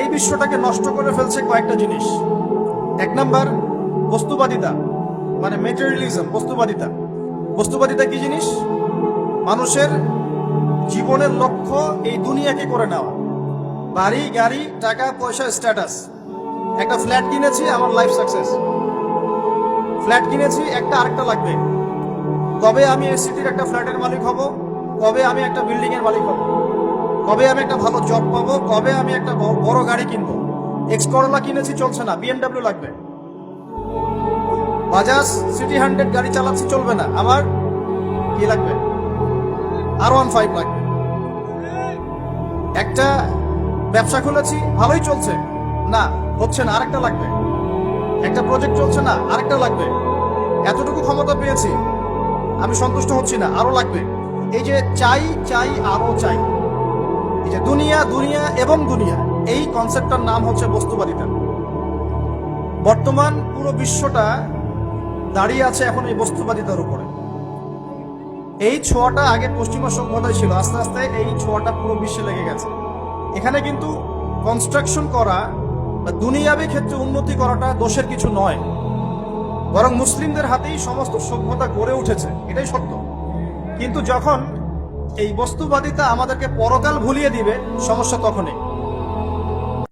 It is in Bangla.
এই বিশ্বটাকে নষ্ট করে ফেলছে কয়েকটা জিনিস। এক নাম্বার বস্তুবাদিতা, মানে মেটেরিয়ালিজম। বস্তুবাদিতা বস্তুবাদিতা কি জিনিস? মানুষের জীবনের লক্ষ্য এই দুনিয়াকে করে নেওয়া, বাড়ি গাড়ি টাকা পয়সা স্ট্যাটাস। একটা ফ্ল্যাট কিনেছি, আমার লাইফ সাকসেস। ফ্ল্যাট কিনেছি, একটা আরেকটা লাগবে। কবে আমি এই সিটির একটা ফ্ল্যাটের মালিক হব, কবে আমি একটা বিল্ডিং এর মালিক হব, কবে আমি একটা ভালো জব পাবো, কবে আমি একটা বড় গাড়ি কিনবো। এক্স করোলা কিনেছি, চলছে না, বিএমডাব্লিউ লাগবে। বাজাজ সিটি 100 গাড়ি চালাচ্ছি, চলবে না, আমার কি লাগবে? R15 লাগবে। একটা ব্যবসা খুলেছি, ভালোই চলছে, না হচ্ছে না, আরেকটা লাগবে। একটা প্রজেক্ট চলছে না, আরেকটা লাগবে। এতটুকু ক্ষমতা পেয়েছি, আমি সন্তুষ্ট হচ্ছি না, আরো লাগবে। এই যে চাই চাই আরো চাই, এই যে দুনিয়া দুনিয়া এবং দুনিয়া, এই কনসেপ্টটার নাম হচ্ছে বস্তুবাদিতা। বর্তমান পুরো বিশ্বটা দাঁড়িয়ে আছে এখন এই বস্তুবাদিতার উপরে। এই ছোঁয়াটা আগে পশ্চিমা সভ্যতায় ছিল, আস্তে আস্তে এই ছোঁয়াটা পুরো বিশ্বে লেগে গেছে। এখানে কিন্তু কনস্ট্রাকশন করা বা দুনিয়াবী ক্ষেত্রে উন্নতি করাটা দোষের কিছু নয়, বরং মুসলিমদের হাতেই সমস্ত সভ্যতা গড়ে উঠেছে, এটাই সত্য। কিন্তু যখন এই বস্তুবাদিতা আমাদেরকে পরকাল ভুলিয়ে দিবে, সমস্যা তখনই।